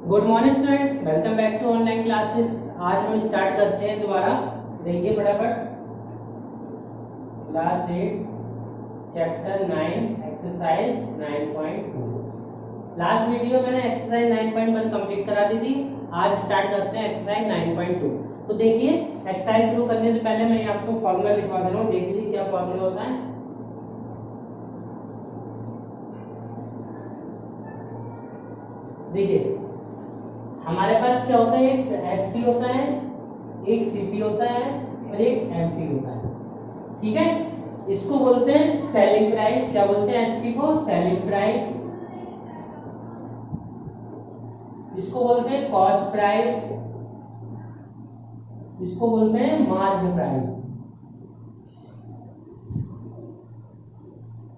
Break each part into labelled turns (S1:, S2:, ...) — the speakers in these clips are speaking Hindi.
S1: Good morning students, welcome back to online classes. आज हम स्टार्ट करते हैं दोबारा। देखिए फटाफट, class 8 chapter 9 exercise 9.2। Last video मैंने एक्सरसाइज 9.1 कंप्लीट करा दी थी। आज स्टार्ट करते हैं एक्सरसाइज 9.2। तो देखिए, एक्सरसाइज शुरू करने से पहले मैं आपको फॉर्मूला लिखवा दे रहा हूँ। देख लीजिए क्या फॉर्मूला होता है। देखिए हमारे पास क्या होता है, एक एसपी होता है, एक सीपी होता है और एक एमपी होता है। ठीक है, इसको बोलते हैं सेलिंग प्राइस। क्या बोलते हैं एसपी को? Selling price. इसको बोलते हैं कॉस्ट प्राइस, इसको बोलते हैं मार्जिन प्राइस।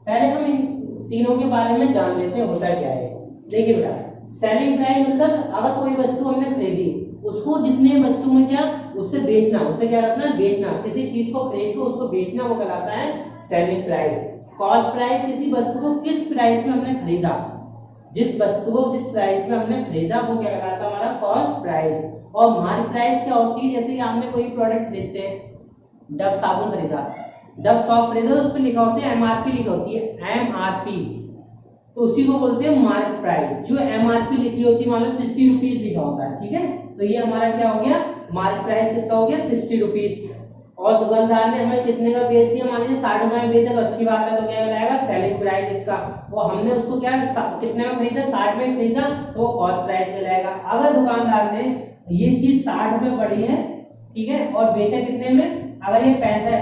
S1: पहले हम इन तीनों के बारे में जान लेते हैं होता क्या है। देखिए बेटा, सेलिंग प्राइस मतलब अगर कोई वस्तु हमने खरीदी, उसको जितने वस्तु में क्या उससे बेचना, उसे क्या करना, बेचना। किसी चीज को खरीद के उसको बेचना, वो कहलाता है सेलिंग प्राइस। कॉस्ट प्राइस, किसी वस्तु को किस प्राइस में हमने खरीदा, जिस वस्तु को जिस प्राइस में हमने खरीदा वो क्या कहलाता है हमारा कॉस्ट प्राइस। और मार्केट प्राइस क्या होती है, जैसे आपने कोई प्रोडक्ट खरीदते हैं, डब साबुन खरीदा, डब सॉप खरीदा, तो उस पर लिखा होता है एमआरपी, लिखा होती है एमआरपी, तो उसी को बोलते हैं मार्केट प्राइस। जो एमआरपी लिखी होती है, मान लो 60 रुपीज लिखा होता है, ठीक है, तो ये हमारा क्या हो गया, मार्केट प्राइस कितना हो गया, 60 रुपीज। और दुकानदार ने हमें कितने का बेच दिया, मान लीजिए 60 रुपए में बेचा, तो अच्छी बात है, तो क्या रहेगा सेलिंग प्राइस इसका। वो हमने उसको क्या कितने में खरीदा, 60 में खरीदा, तो वो कॉस्ट प्राइस कहलाएगा। अगर दुकानदार ने ये चीज 60 रुपए पड़ी है, ठीक है, और बेचा कितने में, अगर ये पैसा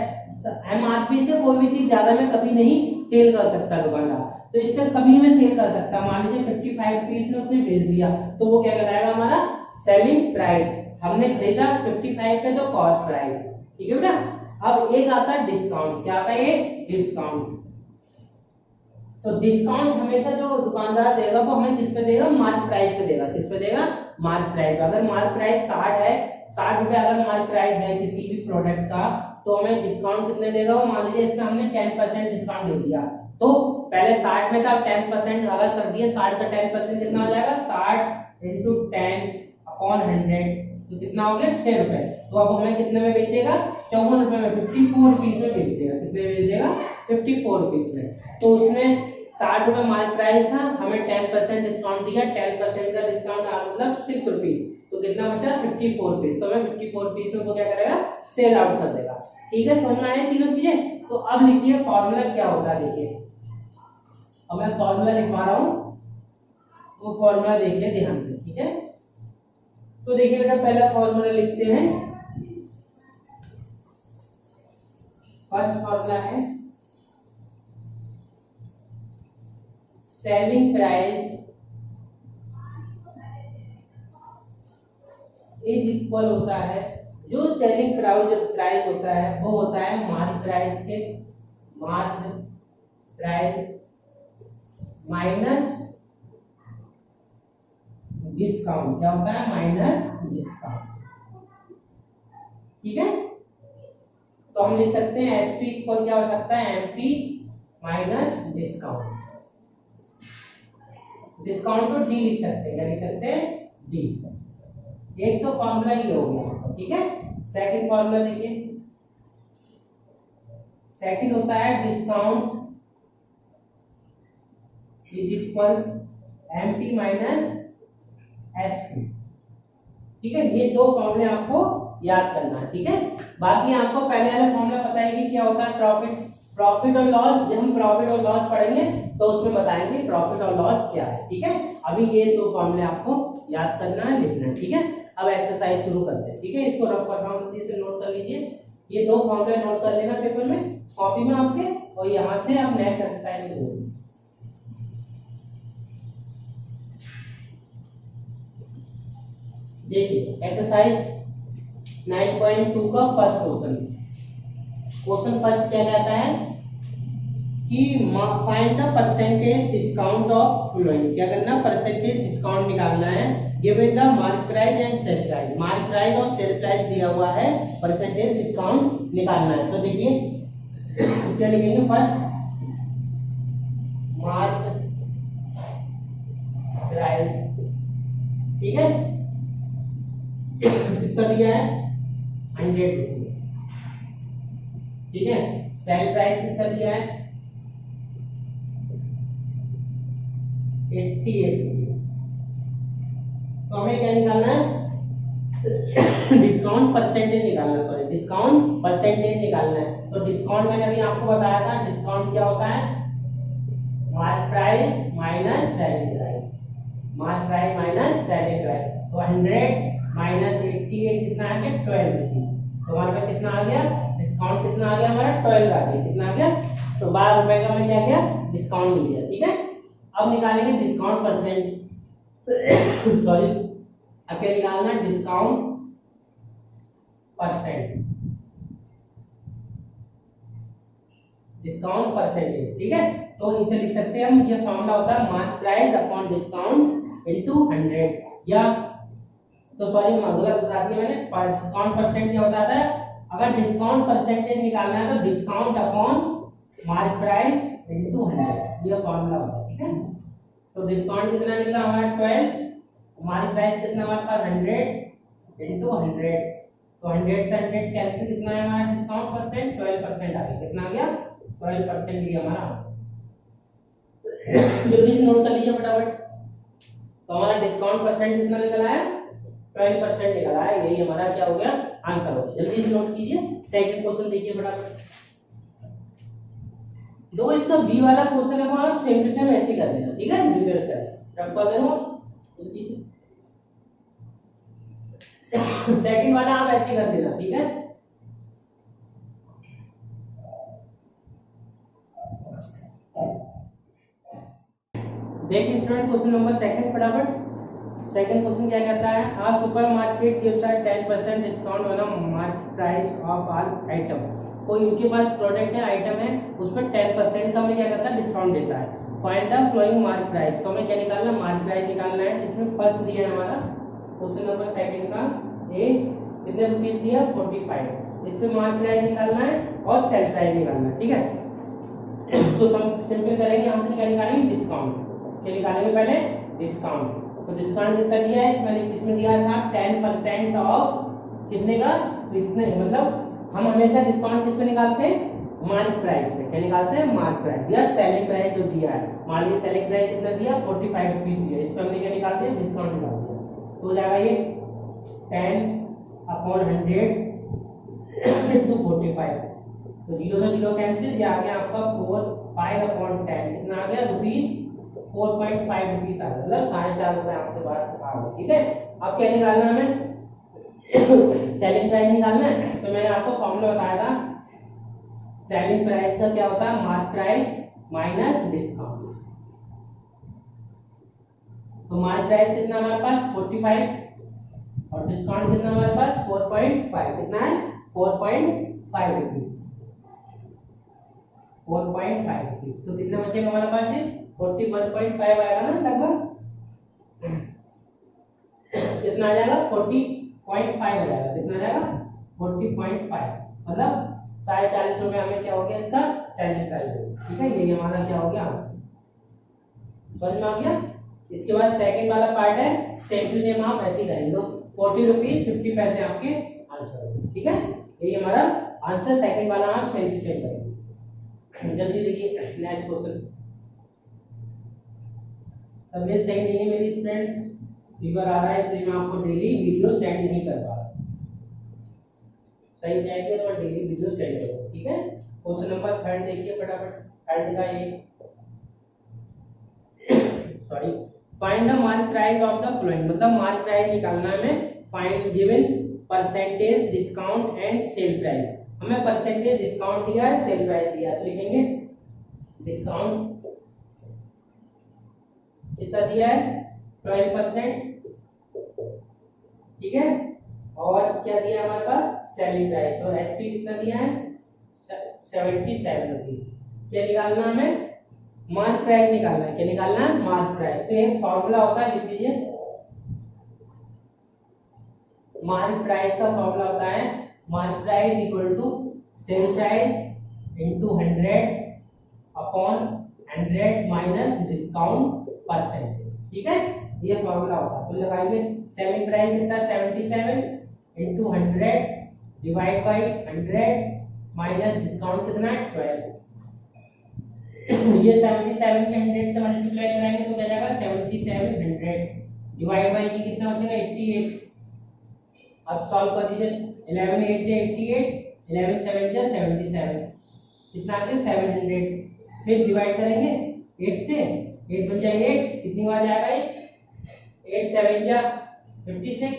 S1: एमआरपी से कोई भी चीज ज्यादा में कभी नहीं सेल कर सकता दुकानदार, तो इससे कमी में सेल कर सकता। मान लीजिए 55 रुपीज में उसने बेच दिया, तो वो क्या कहलाएगा हमारा सेलिंग प्राइस। हमने खरीदा 55 पे, तो कॉस्ट प्राइस। ठीक है बेटा। अब एक आता है डिस्काउंट। क्या आता है, एक डिस्काउंट। तो डिस्काउंट हमेशा जो दुकानदार देगा वो हमें किस पे देगा, मार्केट प्राइस पे देगा। किस पे देगा, मार्केट प्राइस। अगर मार्केट प्राइस 60 है, 60 रुपए अगर मार्केट प्राइस है किसी भी प्रोडक्ट का, तो हमें डिस्काउंट कितने देगा वो, मान लीजिए इसमें हमने 10% डिस्काउंट दे दिया, तो पहले 60 में था, 10% अगर कर दिए, 60 का 10% कितना हो जाएगा, 60 इंटू 10 अपॉन 100, तो कितना हो गया, 6 रुपए। तो अब हमें कितने में बेचेगा, 54 रुपए में, 54 रुपीज में बेच देगा। कितने में बेचेगा, 54 रुपीज में। तो उसने 60 रुपए मार्केट प्राइस था, हमें 10% डिस्काउंट दिया, 10% का डिस्काउंट मतलब 6 रुपीज, तो कितना बचा, 54 रुपीज। तो हमें 54 रुपीज में वो क्या करेगा, सेल आउट कर देगा। ठीक है, समझ में आए तीनों चीजें। तो अब लिखिए फॉर्मूला क्या होता है। देखिए अब मैं फॉर्मूला लिखवा रहा हूं, वो फॉर्मूला देखिए ध्यान से। ठीक है, तो देखिए बेटा, पहला फॉर्मूला लिखते हैं। फर्स्ट फॉर्मूला है सेलिंग प्राइस इज इक्वल होता है, जो सेलिंग प्राइस होता है वो होता है मार्केट प्राइस के, मार्केट प्राइस माइनस डिस्काउंट। क्या होता है, माइनस डिस्काउंट। ठीक है, तो हम लिख सकते हैं एसपी इक्वल क्या हो सकता है, एमपी माइनस डिस्काउंट। डिस्काउंट को डी लिख सकते हैं, क्या लिख सकते हैं, डी। एक तो फॉर्मूला ये हो गया। ठीक है, सेकंड फॉर्मूला देखिए, सेकंड होता है discount is equal MP minus SP. ठीक है, ये दो फॉर्मूले आपको याद करना है। ठीक है, बाकी आपको पहले वाला फॉर्मूला पता है कि क्या होता है, प्रॉफिट और लॉस। जब हम प्रॉफिट और लॉस पढ़ेंगे तो उसमें बताएंगे प्रॉफिट और लॉस क्या है। ठीक है, अभी ये दो फॉर्मूले आपको याद करना है, लिखना है। ठीक है, अब एक्सरसाइज शुरू करते हैं। ठीक है, इसको रफ कर रहा हूं, जल्दी से नोट कर लीजिए। ये दो फॉर्मूले नोट कर लेना पेपर में, कॉपी में आपके, और यहाँ से आप नेक्स्ट एक्सरसाइज शुरू। देखिए एक्सरसाइज 9.2 का फर्स्ट क्वेश्चन फर्स्ट क्या कहता है कि find the percentage discount of following. क्या करना, परसेंटेज डिस्काउंट निकालना है। Given the market price and sale price. Market price और सेल प्राइस दिया हुआ है, परसेंटेज डिस्काउंट निकालना है। तो देखिए क्या लिखेंगे, फर्स्ट मार्केट प्राइस ठीक है, कितना दिया है 100 रुपीज। ठीक है, सेल प्राइस कितना दिया है 88 रुपीज। तो हमें क्या निकालना है डिस्काउंट परसेंटेज निकालना, सॉरी डिस्काउंट परसेंटेज निकालना है। तो डिस्काउंट मैंने अभी आपको बताया था, डिस्काउंट क्या होता है mark price minus selling price, mark price minus selling price. तो 100 माइनस 88 कितना आ गया 12 रुपीज। तो हमारे पास कितना आ गया डिस्काउंट, कितना आ गया हमारा 12 आ गया, कितना आ गया तो 12 रुपए का हमें क्या गया डिस्काउंट मिल गया। ठीक है, अब निकालेंगे डिस्काउंट परसेंट सॉरी अब क्या निकालना है डिस्काउंट परसेंट, डिस्काउंट परसेंटेज। ठीक है, तो इसे लिख सकते हैं हम, ये फॉर्मूला होता है mark price upon discount into 100, या तो सॉरी गलत बता दिया मैंने, डिस्काउंट परसेंट क्या होता है, अगर डिस्काउंट परसेंटेज निकालना है तो discount upon mark price into 100, ये फॉर्मूला होता है। ठीक है, तो डिस्काउंट कितना निकला हमारा 12, मार्क प्राइस कितना हमारे पास 100 इनटू 100, तो 100 से 100 कैंसिल, कितना है हमारा डिस्काउंट परसेंट 12% आ गया, कितना आ गया 12% लिया हमारा। जल्दी से नोट कर लीजिए फटाफट। तो हमारा डिस्काउंट परसेंट कितना निकला है 12% निकला है, यही हमारा क्या हो गया आंसर हो गया। जल्दी से नोट कीजिए। सेकंड क्वेश्चन देखिए फटाफट। दो इसका बी वाला क्वेश्चन है वो आप सेम टू सेम ऐसे कर देना। ठीक है, न्यूमेरिकल सेल्स रख पा देना जल्दी से। सेकंड वाला आप ऐसे कर देना। ठीक है, देखिए स्टूडेंट क्वेश्चन नंबर सेकंड फटाफट। सेकंड क्वेश्चन क्या कहता है, a supermarket gives a 10% discount on market price of all item. कोई उनके पास प्रोडक्ट है, आइटम है, उस पर 10% का हमें क्या करता है डिस्काउंट देता है। Find the flowing mark price, तो हमें क्या निकालना है मार्क प्राइस निकालना है। इसमें फर्स्ट दिया है हमारा क्वेश्चन नंबर सेकंड का ए कितने रुपीस दिया 45, इस पे मार्क प्राइस निकालना है और सेल प्राइस निकालना है। ठीक है, तो सिंपल करेंगे, यहाँ से क्या निकालेंगे डिस्काउंट, क्या निकालेंगे पहले डिस्काउंट। तो डिस्काउंट कितना दिया है इसमें दिया है साहब 10% ऑफ कितने का, कितने मतलब हम हमेशा डिस्काउंट किस पे निकालते हैं मार्क प्राइस पे, क्या निकालते हैं मार्क प्राइस या सेलिंग प्राइस जो दिया है। मान लीजिए सेलिंग प्राइस कितना दिया 45 रुपीज दिया, इस पे हमने क्या निकालते हैं डिस्काउंट निकालते हैं। तो हो जाएगा ये 10/100 into 45, तो 0 से 0 कैंसिल, ये आ गया आपका 4/5/10, कितना आ गया रुपीज 4.5 रुपीज आ गया, मतलब 4.5 रुपए आपके पास आ गए। ठीक है, अब क्या निकालना है हमें सेलिंग प्राइस निकालना है। तो मैंने आपको फॉर्मूला बताया था, सेलिंग प्राइस का क्या होता है मार्क प्राइस माइनस डिस्काउंट। तो मार्क प्राइस कितना हमारे पास 45 और डिस्काउंट कितना हमारे पास 4.5, कितना है 4.5 रुपीज, 4.5 रुपीज। तो कितना बचेगा हमारे पास 41.5 आएगा ना लगभग, कितना आ जाएगा 40.5 आ जाएगा, कितना आ जाएगा 40.5, मतलब 40 रुपए हमें क्या हो गया इसका सेलिंग प्राइस। ठीक है, ये हमारा क्या हो गया समझ में आ गया। इसके बाद सेकंड वाला पार्ट है सेम टू सेम, आप ऐसे ही करेंगे तो 40 रुपीज 50 पैसे आपके आंसर। ठीक है, यही हमारा आंसर सेकंड वाला आप सेम टू सेम करेंगे। जल्दी देखिए नेक्स्ट क्वेश्चन। तबीयत सही नहीं है मेरी स्टूडेंट, फीवर आ रहा है इसलिए मैं आपको डेली वीडियो सेंड नहीं कर पा रहा। सही जाएगा तो मैं डेली वीडियो सेंड करूंगा। ठीक है, क्वेश्चन नंबर थर्ड देखिए फटाफट। थर्ड का ये sorry find the mark price of the flowing, मतलब मार्क प्राइस निकालना है हमें। Find given percentage discount and sale price, हमें परसेंटेज डिस्काउंट दिया है सेल प्राइस दिया है, तो लिखेंगे डिस्काउंट कितना दिया है 12%। ठीक है, और क्या दिया हमारे पास सेलिंग प्राइस, तो एसपी कितना दिया है 77 रुपीज। क्या निकालना हमें मार्क प्राइस निकालना है, क्या निकालना है मार्क प्राइस। तो एक फॉर्मूला होता है, लिख लीजिए मार्क प्राइस का फॉर्मूला होता है mark price equal to sale price into 100 upon 100 minus discount percentage. ठीक है, ये फॉर्मूला होता है। तो लगाइए सेलिंग प्राइस कितना 77 into 100 divide by 100 minus discount कितना है 12। ये 77 के 100 से मल्टीप्लाई कराएंगे तो क्या जाएगा 7700 डिवाइड बाई ये कितना हो जाएगा 88। अब सॉल्व कर दीजिए 11 8 से 88 11 7 से 77 कितना आ गया 700। फिर डिवाइड करेंगे 8 से 8 बन जाएगा 8 कितनी बार जाएगा ये 8 7 जा 56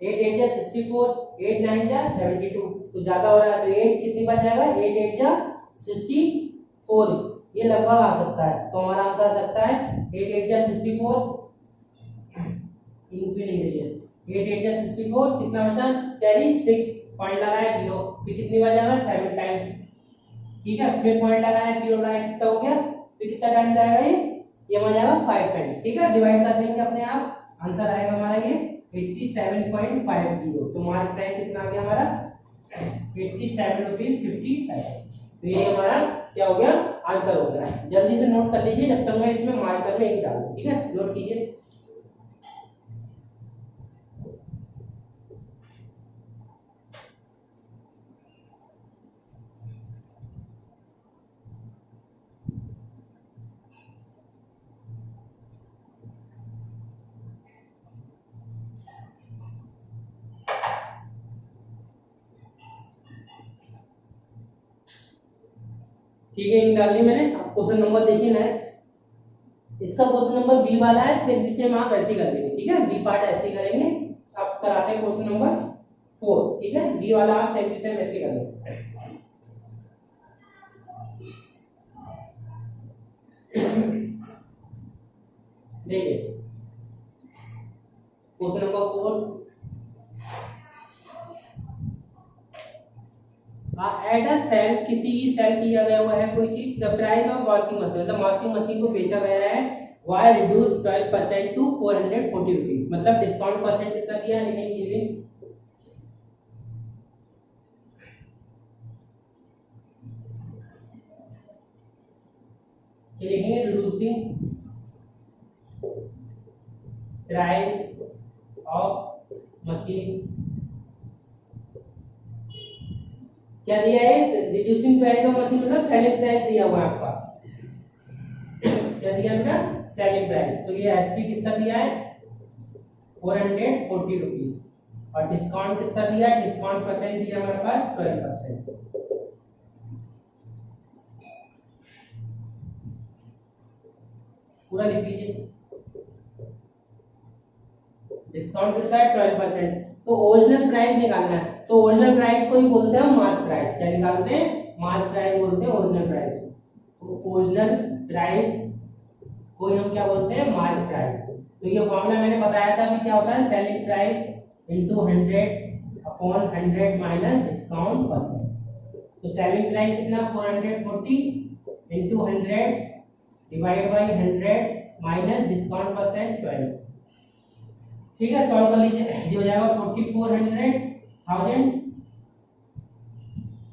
S1: 8 8 जा 64 8 9 जा 72 तो ज्यादा हो रहा है तो 8 कितनी बार जाएगा 8 8 जा 64 ये लगभग आ सकता है। तो हमारा आंसर आ सकता है 8 8 जा 64 इंफिनिटी 8 8 जा 64 कितना बचा कैरी 6 पॉइंट लगाया 0 फिर कितनी बार जाएगा 7 टाइम्स ठीक है। फिर पॉइंट लगाया 0 लगाया कितना हो गया फिर कितना टाइम जाएगा ये हो जाएगा 5 टाइम ठीक है। डिवाइड कर देंगे अपने आप आंसर आएगा हमारा ये 87.50 तो मार्क प्राइस कितना आ गया हमारा 87 रुपीज 50 पैसे। तो ये हमारा क्या हो गया आंसर हो गया। जल्दी से नोट कर लीजिए जब तक मैं इसमें मार्कर में एक डालूं ठीक है। नोट कीजिए ठीक है। इन डाल दी मैंने। अब क्वेश्चन नंबर देखिए नेक्स्ट। इसका क्वेश्चन नंबर बी वाला है सेम आप ऐसे कर देंगे ठीक है। बी पार्ट ऐसे करेंगे। आप कराते हैं क्वेश्चन नंबर 4 ठीक है। बी वाला आप सेम ऐसे कर देंगे। देखिए question number 4 at a sale किसी सेल किया गया हुआ है कोई चीज the price of washing machine मतलब वॉशिंग मशीन को बेचा गया है वाई रिड्यूस 12% टू 440 रुपीज मतलब डिस्काउंट परसेंट कितना दिया लिखेंगे लिखेंगे रिड्यूसिंग प्राइस ऑफ मशीन क्या दिया है रिड्यूसिंग प्राइस ऑफ मशीन मतलब सेलिंग प्राइस दिया हुआ है आपका क्या दिया बेटा सेलिंग प्राइस। तो ये एसपी कितना दिया है 440 रुपीज और डिस्काउंट कितना दिया है डिस्काउंट परसेंट दिया हमारे पास 12%। पूरा लिख लीजिए डिस्काउंट कितना है 12%। तो ओरिजिनल प्राइस निकालना है तो ओरिजिनल प्राइस को ही बोलते हैं मार्क प्राइस। क्या निकालते हैं मार्क प्राइस बोलते हैं ओरिजिनल प्राइस। तो ओरिजिनल प्राइस को ही हम क्या बोलते हैं मार्क प्राइस। तो ये फॉर्मूला मैंने बताया था अभी क्या होता है selling price into 100 upon 100 minus discount percent. तो सेलिंग प्राइस कितना 440 into 100 divide by 100 minus discount percent 12 ठीक है। सॉल्व कर लीजिए ये हो जाएगा 4400,000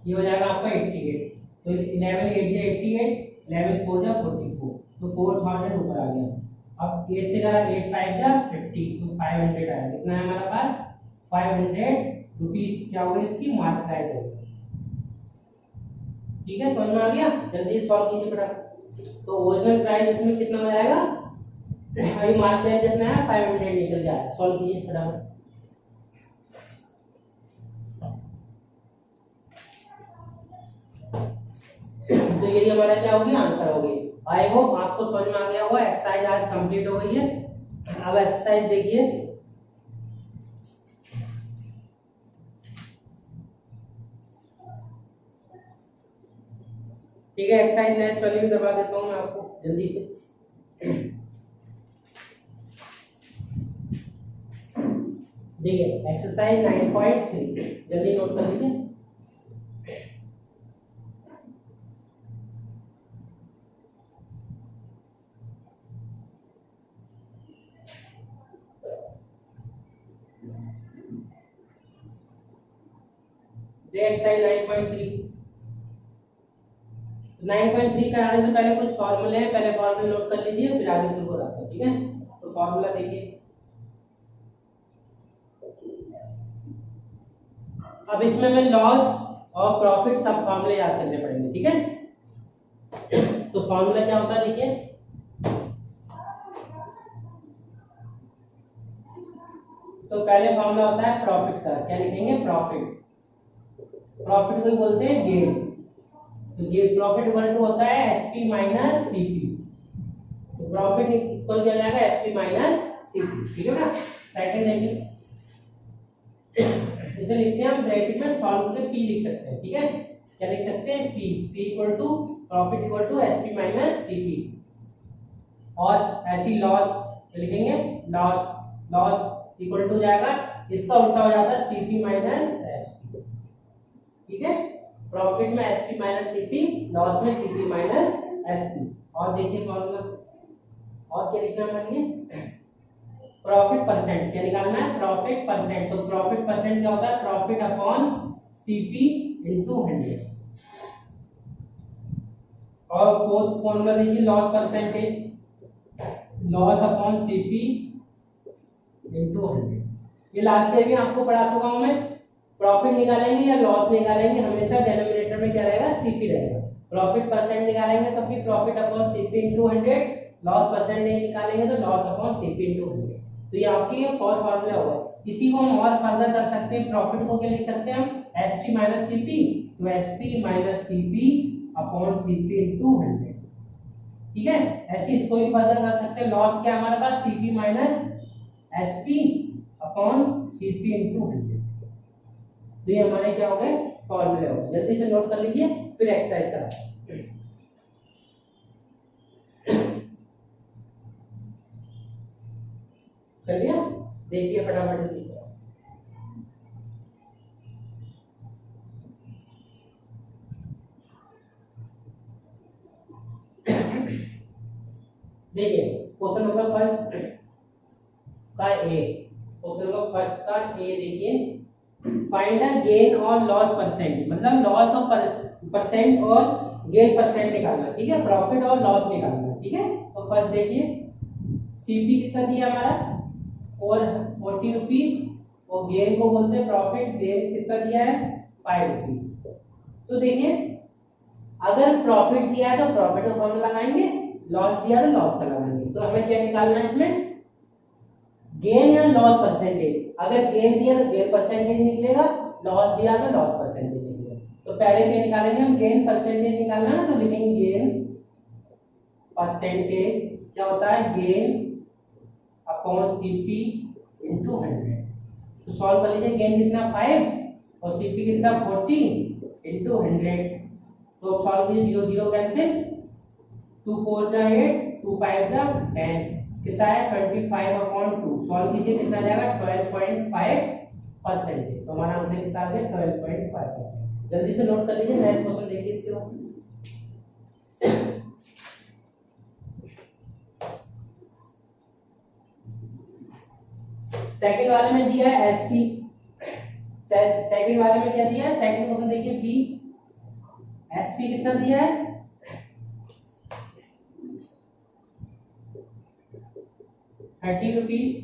S1: ये हो जाएगा आपका 88। तो 11 8 से 88 11 4 जा 44 तो 4000 ऊपर आ गया। अब 8 से करा 8 5 जा 50 तो 500 आया कितना है हमारा पास 500 रुपीज क्या होगा इसकी मार्क प्राइस होगा ठीक है। समझ में आ गया। जल्दी सॉल्व कीजिए फटाफट। तो ओरिजिनल प्राइस इसमें कितना हो जाएगा अभी मार्क प्राइस कितना है 500 निकल जाए। सॉल्व कीजिए फटाफट। तो ये हमारा क्या होगी आंसर होगी। आई होप आपको समझ में आ गया होगा। एक्सरसाइज आज कंप्लीट हो गई है। अब एक्सरसाइज देखिए ठीक है। एक्सरसाइज नेक्स्ट वाली भी करवा देता हूँ मैं आपको जल्दी से। देखिए एक्सरसाइज 9.3 जल्दी नोट कर लीजिए। एक्सरसाइज 9.3 कराने से पहले कुछ फॉर्मूले हैं पहले फॉर्मूले नोट कर लीजिए फिर आगे शुरू कराते हैं ठीक है। तो फॉर्मूला देखिए, अब इसमें मैं लॉस और प्रॉफिट सब फॉर्मूले याद करने पड़ेंगे, ठीक है। तो फॉर्मूला क्या होता है देखिए, तो पहले फॉर्मूला होता है प्रॉफिट का, क्या लिखेंगे, प्रॉफिट, प्रॉफिट को बोलते हैं गेन, तो गेन प्रॉफिट इक्वल टू होता है एसपी माइनस सीपी, तो प्रॉफिट इक्वल क्या जाएगा एसपी माइनस सीपी, ठीक है ना। सेकंड देखिए, इसे लिखते हैं हम ब्रैकेट में सॉल्व करके पी लिख सकते हैं, ठीक है, क्या लिख सकते हैं, P, P equal to profit equal to SP minus CP, और ऐसी लॉस क्या लिखेंगे, लॉस, लॉस इक्वल टू जाएगा, इसका उल्टा हो जाता है सीपी माइनस एसपी, ठीक है, प्रॉफिट में एसपी माइनस सीपी, लॉस में सीपी माइनस एसपी। और देखिए फॉर्मूला, और क्या लिखना है हमें, प्रॉफिट परसेंट, क्या निकालना है, प्रॉफिट परसेंट, तो प्रॉफिट परसेंट क्या होता है, प्रॉफिट अपॉन सीपी इनटू 100, और फोर्थ फॉर्मूला देखिए loss percentage, loss upon CP into 100, ये लास्ट से भी आपको पढ़ा चुका हूं मैं, प्रॉफिट निकालेंगे या लॉस निकालेंगे हमेशा डिनोमिनेटर में क्या रहेगा, सीपी रहेगा, प्रॉफिट परसेंट निकालेंगे तो फिर profit upon CP into 100, loss percentage निकालेंगे तो लॉस अपॉन सीपी इनटू 100, तो ये आपके फोर फॉर्मूला हो गए। इसी को हम और फर्दर कर सकते हैं, प्रॉफिट को क्या लिख सकते हैं हम, एसपी माइनस सीपी, तो SP minus CP upon CP into 100, ठीक है, ऐसे इसको भी फर्दर कर सकते हैं, लॉस क्या हमारे पास, CP minus SP upon CP into 100, तो ये हमारे क्या हो गए, फॉर्मूले हो गए, जल्दी से नोट कर लीजिए फिर एक्सरसाइज करा कर लिया, देखिए फटाफट जल्दी से, देखिए क्वेश्चन नंबर फर्स्ट का ए, क्वेश्चन नंबर फर्स्ट का ए देखिए, फाइंड द गेन और लॉस परसेंट, मतलब लॉस और परसेंट और गेन परसेंट निकालना, ठीक है, प्रॉफिट और लॉस निकालना, ठीक है। तो फर्स्ट देखिए सीपी कितना दिया हमारा, और 40 रुपीज, और गेन को बोलते हैं प्रॉफिट, गेन कितना दिया है 5 रुपीज। तो देखिए अगर प्रॉफिट दिया है तो प्रॉफिट का फॉर्मूला लगाएंगे, लॉस दिया तो लॉस का लगाएंगे, तो हमें क्या निकालना है इसमें, गेन या लॉस परसेंटेज, अगर गेन दिया तो गेन परसेंटेज निकलेगा, लॉस दिया तो लॉस परसेंटेज निकलेगा, तो पहले क्या निकालेंगे हम, गेन परसेंटेज निकालना है, तो लिखेंगे गेन परसेंटेज क्या होता है, गेन अपॉन सीपी इनटू 100, तो सॉल्व कर लीजिए, गेन कितना 5 और सीपी कितना 40 इनटू 100, तो सॉल्व कीजिए, 0 0 कैंसिल, 2 4 जा 8, 2 5 जा 10, कितना है 25 अपॉन 2, सॉल्व कीजिए कितना जाएगा 12.5%, तो हमारा आंसर कितना आ गया 12.5%। जल्दी से नोट कर लीजिए, नेक्स्ट क्वेश्चन देखिए इसके बाद, सेकंड वाले में दिया है एसपी, सेकंड वाले में क्या दिया है, सेकंड क्वेश्चन देखिए बी, एसपी कितना दिया है 30 रुपीज,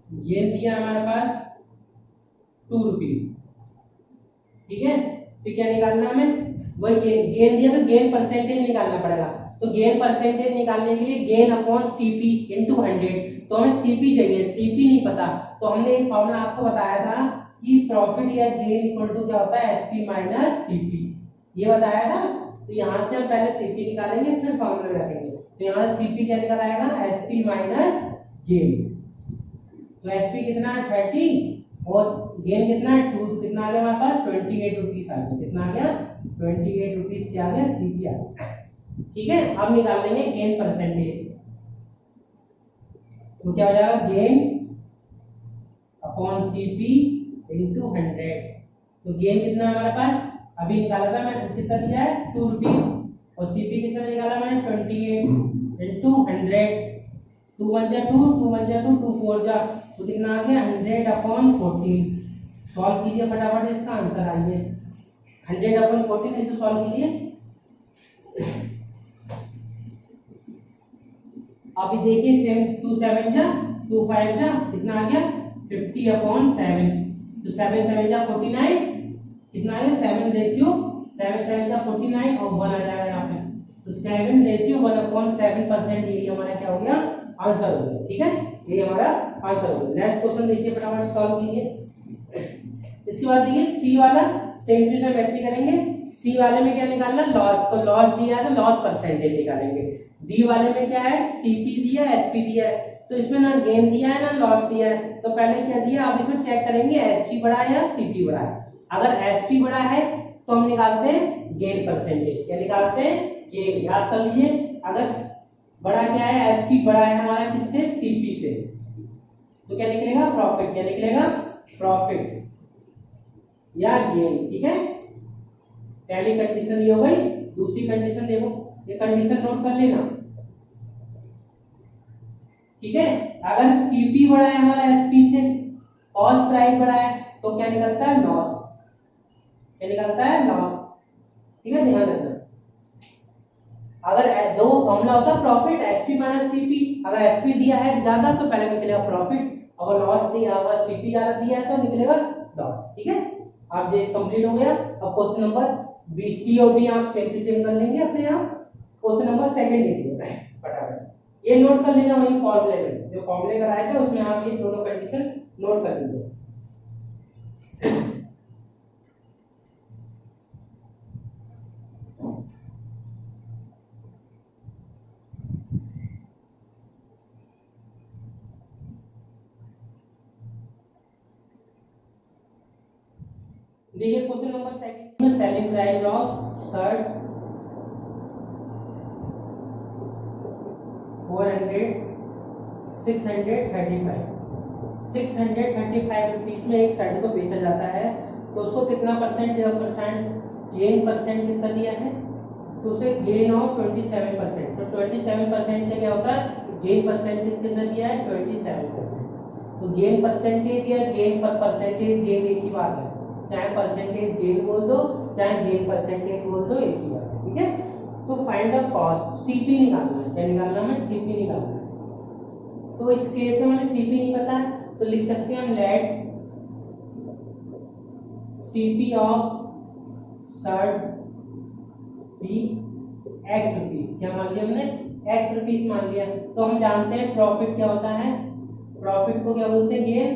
S1: गेन दिया हमारे पास 2 रुपीज, ठीक है, तो क्या निकालना हमें, वही गेन दिया तो गेन परसेंटेज निकालना पड़ेगा, तो गेन परसेंटेज निकालने के लिए गेन अपॉन सीपी इनटू 100, तो हमें सीपी चाहिए, सीपी नहीं पता, तो हमने एक फॉर्मूला आपको बताया था कि प्रॉफिट या गेन इक्वल टू क्या होता है, एसपी माइनस सीपी, ये बताया था, तो यहाँ से हम पहले सीपी निकालेंगे फिर फॉर्मूला रखेंगे, तो यहाँ सीपी क्या निकल आएगा, एसपी माइनस गेन, तो एसपी कितना है 30 और गेन कितना है 2, कितना आ गया हमारे पास 28 रुपीज आ गया, कितना आ गया 28 रुपीज, क्या आ गया सीपी आ गया, ठीक है। अब निकाल लेंगे गेन परसेंटेज, तो क्या हो जाएगा, गेन अपॉन सीपी इनटू 100, तो गेन कितना है हमारे पास, अभी निकाला था मैंने, कितना दिया है 2 रुपीज, और सीपी कितना निकाला मैंने 28 इनटू 100, 2 1 जा 2, 2 1 जा 2, 2 4 जा, तो कितना आ गया 100 अपॉन 14, सॉल्व कीजिए फटाफट इसका आंसर आइए, 100 अपॉन 14 इसे सॉल्व कीजिए, अभी देखिए 7 2 7 जा 2 5 जा कितना आ गया 50/7, तो 7 7 जा 49, कितना आ गया 7 रेशियो 7 7 जा 49 और 1 आ जाएगा यहाँ पे, तो 7 रेशियो 1/7%, ये हमारा क्या हो गया आंसर हो गया। ठीक है, ये हमारा आंसर हो गया। नेक्स्ट क्वेश्चन देखिए फटाफट सॉल्व कीजिए। इसके बाद देखिए सी वाला सेम टू सेम ऐसे करेंगे। सी वाले में क्या निकालना लॉस, तो लॉस दिया है तो लॉस परसेंटेज निकालेंगे। डी वाले में क्या है सीपी दिया एसपी दिया है, तो इसमें ना गेन दिया है ना लॉस दिया है, तो पहले क्या दिया आप इसमें चेक करेंगे एसपी बड़ा है या सीपी बड़ा है। अगर एसपी बड़ा है तो हम निकालते हैं गेन परसेंटेज, क्या निकालते हैं गेन, याद कर लीजिए। अगर बड़ा क्या है एसपी बड़ा है हमारा किससे सीपी से, तो क्या निकलेगा प्रॉफिट, क्या निकलेगा प्रॉफिट या गेन। ठीक है, पहली कंडीशन ये हो गई। दूसरी कंडीशन देखो, ये कंडीशन नोट कर लेना। ठीक है, अगर सीपी बड़ा है हमारा एसपी से, कॉस्ट प्राइस बड़ा है, तो क्या निकलता है लॉस, क्या निकलता है लॉस। ठीक है, ध्यान रखना। अगर दो फॉर्मूला होता है प्रॉफिट एसपी माइनस सीपी, अगर एसपी दिया है ज्यादा तो पहले निकलेगा प्रॉफिट, अगर लॉस दिया अगर सीपी ज्यादा दिया है तो निकलेगा लॉस। ठीक है, आप ये कंप्लीट हो गया। अब क्वेश्चन नंबर बी सी और डी आप सेम टू सेम कर लेंगे अपने आप। क्वेश्चन नंबर सेकंड लिखिए फटाफट, ये नोट कर लेना वही फॉर्मूले में जो फॉर्मूले कराए थे उसमें आप ये दोनों कंडीशन नोट कर लीजिए। देखिए क्वेश्चन नंबर सेकंड में selling price of shirt 635 rupees में एक शर्ट को बेचा जाता है, तो उसको कितना परसेंट गेन परसेंट कितना दिया है, तो उसे गेन ऑफ 27%, तो 27% का क्या होता है गेन परसेंटेज कितना दिया है 27%। तो गेन परसेंटेज या गेन पर परसेंटेज गेन एक ही बात है, चाहे परसेंटेज गेन बोल दो चाहे गेन परसेंटेज बोल दो एक ही बात है। ठीक है, तो फाइंड द कॉस्ट, सीपी निकालना है, क्या निकालना है सीपी निकालना है। तो इस केस में हमें सीपी नहीं पता है तो लिख सकते हैं हम let CP of shirt be x rupees, क्या मान लिया हमने एक्स रुपीज मान लिया। तो हम जानते हैं प्रॉफिट क्या होता है, प्रॉफिट को क्या बोलते हैं गेन,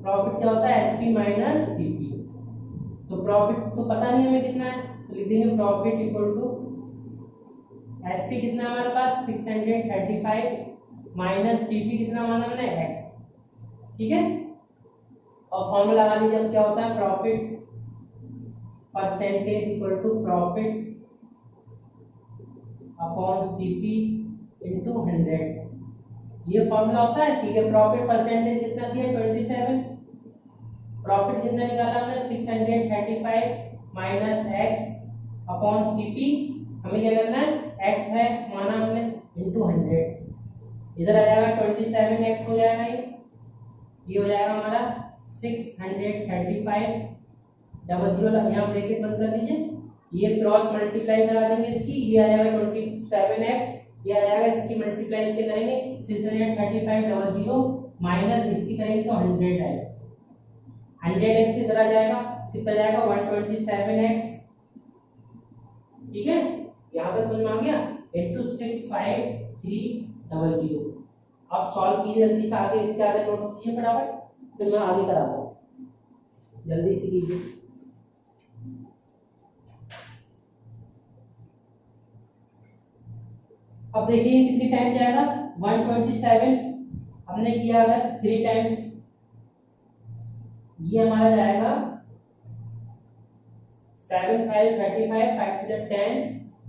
S1: प्रॉफिट क्या होता है एसपी माइनस सीपी। तो प्रॉफिट तो पता नहीं हमें कितना है, तो लिख देंगे प्रॉफिट इक्वल टू एसपी कितना हमारे पास 635 माइनस सीपी कितना माना हमने एक्स। ठीक है, और फॉर्मूला लगा लीजिए अब क्या होता है profit percentage equal to profit upon CP into 100, ये फॉर्मूला होता है। ठीक है, प्रॉफिट परसेंटेज कितना दिया 27, प्रॉफिट कितना निकाला हमने 635 माइनस एक्स अपॉन सीपी, हमें क्या करना है एक्स है माना हमने इनटू 100, इधर आ जाएगा 27x हो जाएगा, ये हो जाएगा हमारा 635 डबल जीरो यहाँ ब्रैकेट बंद कर दीजिए, ये क्रॉस मल्टीप्लाई करा देंगे इसकी, ये आ जाएगा 27x, ये आ जाएगा इसकी मल्टीप्लाई इससे करेंगे 635 डबल जीरो माइनस इसकी करेंगे तो 100x, 100x इधर आ जाएगा कितना जाएगा 127x। ठीक है, यहाँ तक समझ में आ गया इनटू 65300। अब सॉल्व कीजिए जल्दी से, आगे इसके आगे नोट कीजिए फटाफट, फिर मैं आगे कराता हूँ, जल्दी से कीजिए। अब देखिए कितनी टाइम जाएगा 127, हमने किया अगर 3 टाइम्स, ये हमारा जाएगा 7 5 35 5 10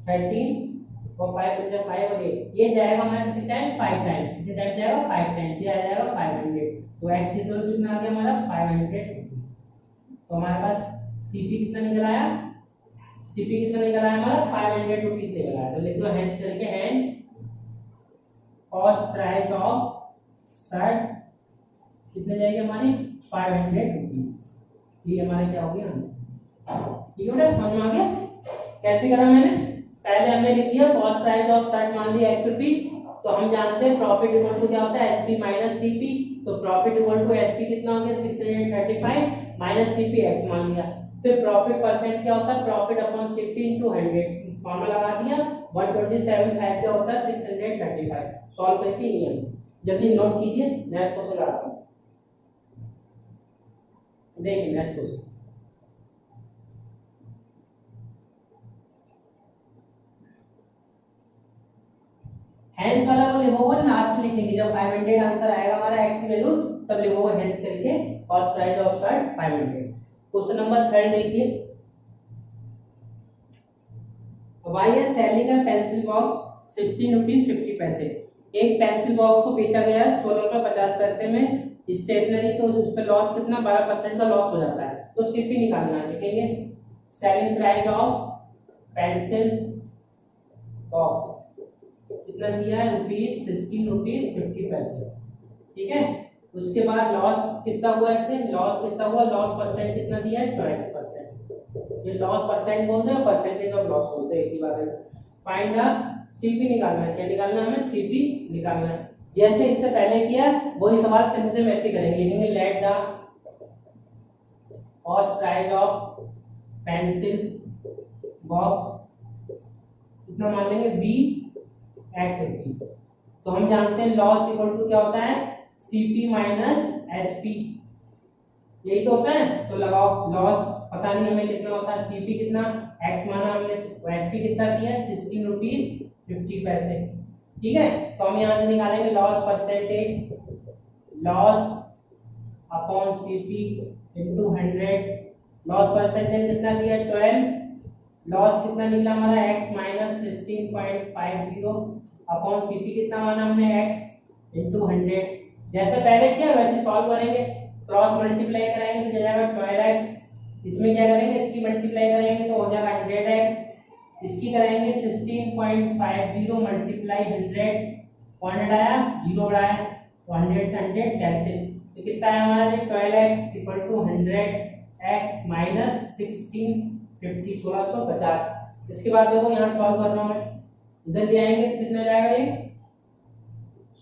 S1: 13 और 5 5 और 8, ये जाएगा हमारा कितने टाइम्स 5 टाइम्स, कितने टाइम जाएगा 5 टाइम्स, ये आ जाएगा 500। तो x इक्वल टू कितना आ गया हमारा 500। तो हमारे पास सीपी कितना निकल आया, सीपी कितना निकल आया हमारा 500 रुपीज निकल आया। तो लिख दो हैंस करके hence cost price of shirt कितने जाएगी हमारी 500 रुपीज। ये हमारे क्या हो गया, ठीक है बेटा समझ में आ गया कैसे करा मैंने। पहले हमने लिख दिया कॉस्ट प्राइस ऑफ शर्ट मान लिया x रुपीज, तो हम जानते हैं प्रॉफिट इक्वल टू क्या होता है एसपी माइनस सीपी। तो प्रॉफिट इक्वल टू एसपी कितना हो गया 635 माइनस सीपी एक्स मान लिया। फिर प्रॉफिट परसेंट क्या होता है प्रॉफिट अपॉन 50 into 100 फॉर्मूला लगा दिया 127.5 क्या होता है 635। सॉल्व करके ये आंसर जल्दी नोट कीजिए। नेक्स्ट क्वेश्चन आता है, देखिए नेक्स्ट क्वेश्चन हेंस वाला को लिखोगे ना लास्ट में लिखेंगे जब 500 आंसर आएगा हमारा एक्स की वैल्यू तब लिखोगे हेंस करके cost price of shirt 500। Question number 3 देखिए, Y is selling a pencil box 16 rupees 50 पैसे। एक पेंसिल बॉक्स को बेचा गया 16 रुपये 50 पैसे में स्टेशनरी, तो उस पर लॉस कितना 12% का लॉस हो जाता है। तो सीपी निकालना है, लिखेंगे selling price of pencil box कितना दिया है रुपीज 16 रुपीज 50 पैसे, ठीक है। उसके बाद लॉस कितना हुआ इससे, लॉस कितना हुआ, लॉस परसेंट कितना दिया है 12%। ये लॉस परसेंट बोलते हैं परसेंटेज ऑफ लॉस बोलते हैं, एक ही बात है। फाइंड द सीपी निकालना है, क्या निकालना है हमें सीपी निकालना है। जैसे इससे पहले किया वही सवाल सेम सेम ऐसे करेंगे, लिखेंगे let the cost price of pencil box कितना मान लेंगे बी एक्स रुपीज। तो हम जानते हैं लॉस इक्वल टू क्या होता है सीपी माइनस एसपी, यही तो होता है। तो लगाओ लॉस पता नहीं हमें कितना होता है, सीपी कितना एक्स माना हमने, एसपी कितना दिया 16 रुपीज 50 पैसे, ठीक है। तो हम यहाँ से निकालेंगे loss percentage, loss upon CP into 100। Loss percentage कितना दिया 12, लॉस कितना निकला हमारा x माइनस 16.50 अपॉन सीपी कितना माना हमने x इनटू 100। जैसे पहले किया वैसे सॉल्व करेंगे, क्रॉस मल्टीप्लाई कराएंगे तो जाएगा 12x, इसमें क्या करेंगे इसकी मल्टीप्लाई करेंगे तो हो जाएगा 100x, इसकी करेंगे 16.50 मल्टीप्लाई 100, 100 आया 0 आया, 100 से 100 कैंसिल, तो कितना आया हमारा 12x equal to 100x minus 1650 1650। इसके बाद देखो यहाँ सॉल्व करना है, इधर ले आएंगे तो कितना जाएगा ये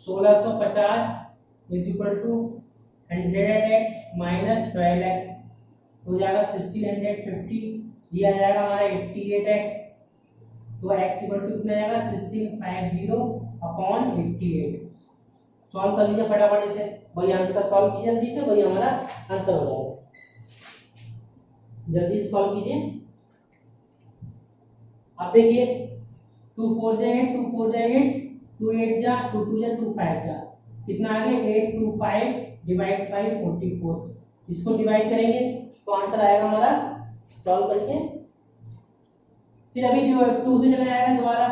S1: 1650 is equal to 100x minus 12x हो जाएगा 1650, ये आ जाएगा हमारा 88x। तो x इक्वल टू कितना जाएगा 1650 अपॉन 88। सॉल्व कर लीजिए फटाफट इसे, वही आंसर सॉल्व कीजिए जल्दी से, वही हमारा आंसर हो जाएगा। जल्दी से सॉल्व कीजिए। अब देखिए 2 4 जा 8, 2 4 जा 8, 2 8 जा 2 2 जा 2 5 जा, कितना आ गया 825 डिवाइड बाय 44। इसको डिवाइड करेंगे तो आंसर आएगा हमारा, सॉल्व करके फिर अभी जो 2 से चला जाएगा दोबारा,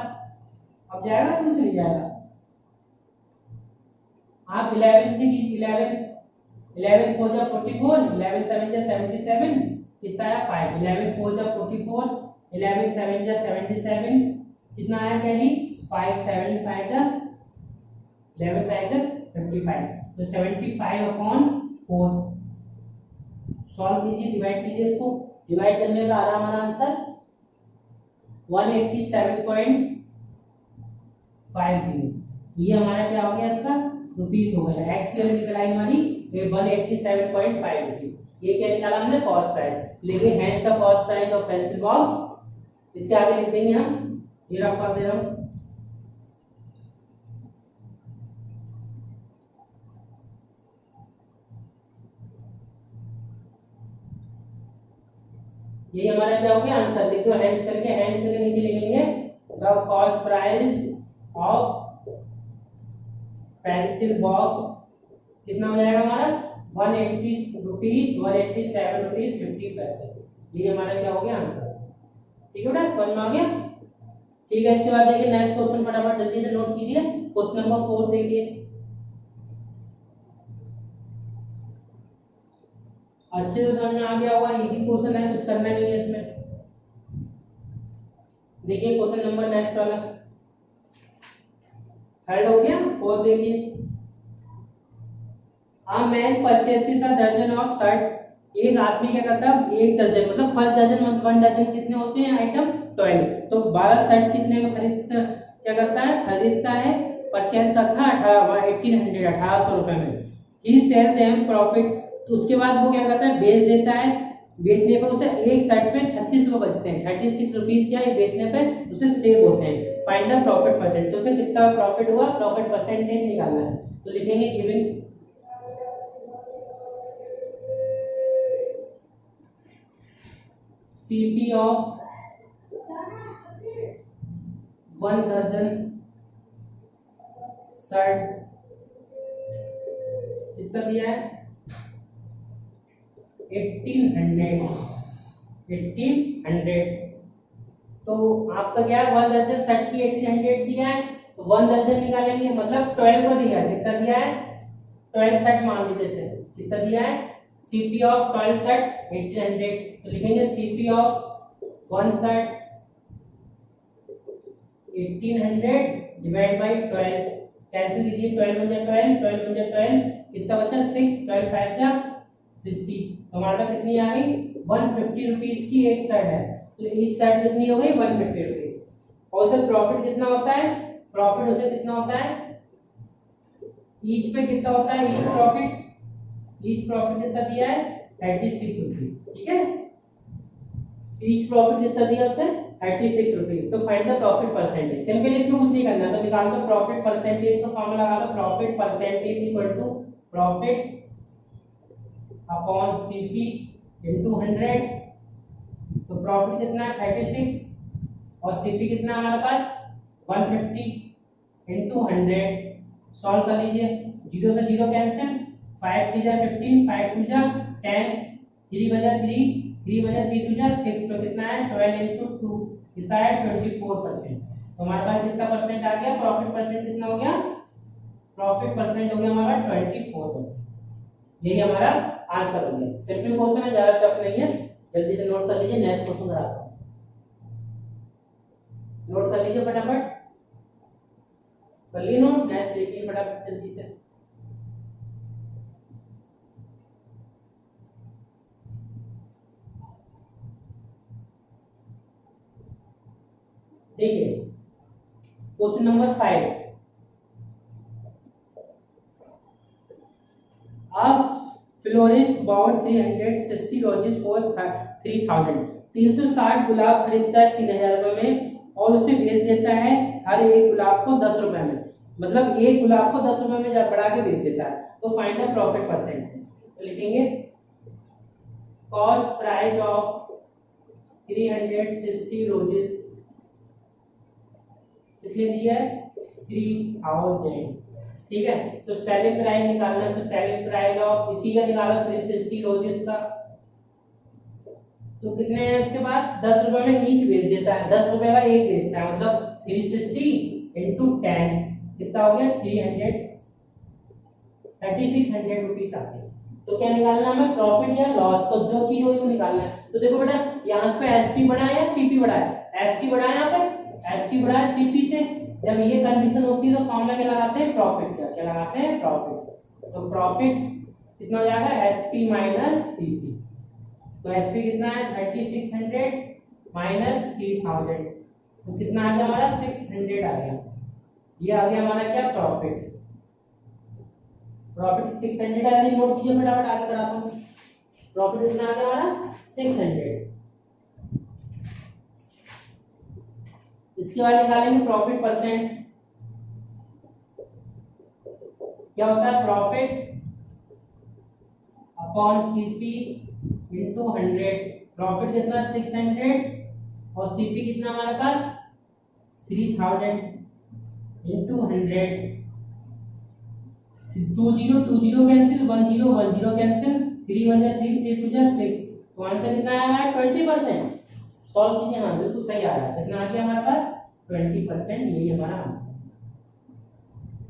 S1: अब जाएगा 2 से नहीं जाएगा। आप 11 से की 11 4 जा 44, 11 7 जा 77, कितना आया 5, 11 4 जा 44, 11 7 जा 77, कितना आया कैरी 5 7 5 जा 11 5 जा 55, तो 75 अपॉन 4। सॉल्व कीजिए, डिवाइड कीजिए, इसको डिवाइड करने पर आ रहा हमारा आंसर 187.50। ये हमारा क्या हो गया इसका रुपीस हो गया, एक्स की वैल्यू निकलाई हमारी 187.5 रुपीस। ये क्या निकाला हमने कॉस्ट प्राइस, लेकिन हैंस का cost price of pencil box, इसके आगे लिख देंगे हम, ये रफ कर दे रहा हूं, ये हमारा क्या हो गया आंसर। लिख दो हैंस करके, हैंस के नीचे लिखेंगे the cost price of pencil box कितना हो जाएगा हमारा 180 रुपीज 187 रुपीज 50 पैसे। ये हमारा क्या हो गया आंसर, ठीक है बेटा, समझ में आ गया। ठीक है, इसके बाद देखिए नेक्स्ट क्वेश्चन, फटाफट जल्दी से नोट कीजिए। क्वेश्चन नंबर 4 देखिए, अच्छे से समझ में आ गया होगा, इजी क्वेश्चन है, कुछ करना नहीं है इसमें। देखिए क्वेश्चन नंबर नेक्स्ट वाला थर्ड हो गया, 4 देखिए, a man purchases a dozen of shirt। एक आदमी क्या करता है, एक दर्जन मतलब फर्स्ट दर्जन मतलब 1 डजन कितने होते हैं आइटम 12, तो 12 शर्ट कितने में खरीदता, क्या करता है खरीदता है परचेज करता है 1800 रुपए में, ही सेल देम प्रॉफिट। तो उसके बाद वो क्या करता है, बेच देता है, बेचने पर उसे एक शर्ट पे 36 रुपए बचते हैं, 36 रुपीज क्या बेचने पे उसे सेव होते हैं। फाइंड द प्रॉफिट परसेंट, तो उसे कितना प्रॉफिट हुआ, प्रॉफिट परसेंटेज निकालना है। तो लिखेंगे गिवन सीपी ऑफ 1 दर्जन शर्ट कितना दिया है 1800। तो आपका क्या है 1 दर्जन शर्ट की 1800 दिया है, तो 1 दर्जन निकालेंगे, मतलब 12 को दिया है, कितना दिया है 12 शर्ट मान लीजिए, कितना दिया है सीपी ऑफ 12 शर्ट 1800। तो लिखेंगे CP of 1 shirt 1800 divide by 12, cancel कीजिए, 12 बन जाए 12 कितना बचा 6, 12 5 जा 60। तो हमारे पास कितनी आ गई 150 रुपीज की एक शर्ट है, तो एक शर्ट कितनी हो गई 150 रुपीज। और उसे प्रॉफिट कितना होता है, प्रॉफिट उसे कितना होता है ईच पे कितना होता है ईच प्रॉफिट कितना दिया है 36 रुपीज, ठीक है, ईच प्रॉफिट कितना दिया उसे 36 रुपीज। तो find the profit percentage, simple इसमें कुछ नहीं करना, तो निकाल दो प्रॉफिट परसेंटेज का फॉर्मूला लगा दो, profit percentage equal to profit upon CP into 100। तो प्रॉफिट कितना है 36 और सीपी कितना है हमारे पास 150 इनटू 100। सॉल्व कर लीजिए, 0 से 0 कैंसिल, 5 3 जा 15, 5 2 जा 10, 3 बजा 3, 3 बजा 3 2 जा 6, तो कितना है 12 इनटू 2 कितना है 24%। तो हमारे पास कितना परसेंट आ गया, प्रॉफिट परसेंट कितना हो गया, प्रॉफिट परसेंट हो गया हमारा 24%। यही हमारा आंसर हो गया। सिंपल क्वेश्चन है, ज्यादा टफ नहीं है, जल्दी से नोट कर लीजिए। नेक्स्ट क्वेश्चन कराता हूं, नोट कर लीजिए फटाफट, कर ली नोट, नेक्स्ट देखिए फटाफट जल्दी से। देखिए question number 5, florist bound 360 roses for 3000, 360 गुलाब खरीदता है 3000 रुपए में और उसे बेच देता है हर एक गुलाब को 10 रुपए में, मतलब एक गुलाब को 10 रुपए में बढ़ा के बेच देता है। तो फाइंड द प्रॉफिट परसेंट, तो लिखेंगे कॉस्ट प्राइस ऑफ 360 रोजेस कितने दिया है 3000, ठीक है। तो सेलिंग प्राइस निकालना है, तो सेलिंग प्राइस ऑफ इसी का निकालो 360 रोजेस का, तो कितने हैं इसके पास 10 रुपए में ईच बेच देता है, 10 रुपए का एक बेचता है, मतलब 360 इंटू 10 कितना हो गया 3600 रुपीज आते हैं। तो क्या निकालना है प्रॉफिट या लॉस, तो जो चीज हो वो निकालना है। तो देखो बेटा यहाँ पे एसपी बढ़ा है या सीपी बढ़ा है, एसपी बढ़ा है, यहाँ पे एसपी बढ़ा है सीपी से। जब ये कंडीशन होती है तो फॉर्मूला क्या लगाते हैं प्रॉफिट का, क्या लगाते हैं प्रॉफिट। तो प्रॉफिट कितना हो जाएगा एसपी माइनस सीपी, तो एसपी कितना है 3600 माइनस 3000, तो कितना आ गया हमारा 600 आ गया। ये आ गया हमारा क्या प्रॉफिट, प्रॉफिट 600 आ गया। नोट कीजिए फटाफट, आगे कराता हूं। प्रॉफिट कितना आ गया हमारा 600। इसके बाद निकालेंगे प्रॉफिट परसेंट, क्या होता है profit upon CP into 100। Profit कितना 600 और सीपी कितना हमारे पास 3000 इनटू 100। 2 0 2 0 कैंसिल, 1 0 1 0 कैंसिल, 3 1 3 3 2 6, तो आंसर कितना आया हमारा 20%। सॉल्व कीजिए, हाँ बिल्कुल सही आ रहा है, कितना आ गया हमारे पास 20%, यही हमारा आंसर,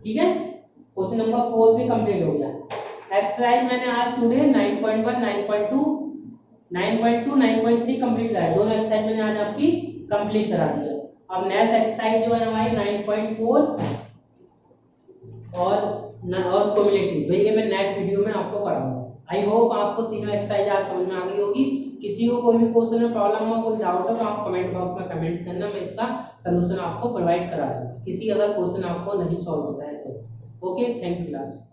S1: ठीक है। क्वेश्चन नंबर 4 भी कंप्लीट हो गया। एक्सरसाइज मैंने आज टुडे 9.1 9.2 9.3 कंप्लीट कराया, दोनों एक्सरसाइज मैंने आज आपकी कंप्लीट करा दिया। अब नेक्स्ट एक्सरसाइज जो है हमारी 9.4 और क्युमुलेटिव, ये मैं नेक्स्ट वीडियो में आपको कराऊंगा। आई होप आपको तीनों एक्सरसाइज आज समझ में आ गई होगी। किसी को कोई भी क्वेश्चन में प्रॉब्लम हो, कोई डाउट हो तो आप कमेंट बॉक्स में कमेंट करना, मैं इसका सलूशन आपको प्रोवाइड करा दूंगा, किसी अगर क्वेश्चन आपको नहीं सॉल्व होता है तो। Okay, thank you class.